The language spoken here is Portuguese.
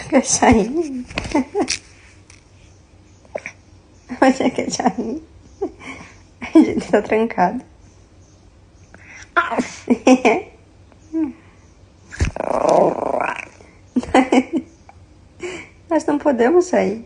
Quer sair? Você quer sair? A gente tá trancado. Nós não podemos sair.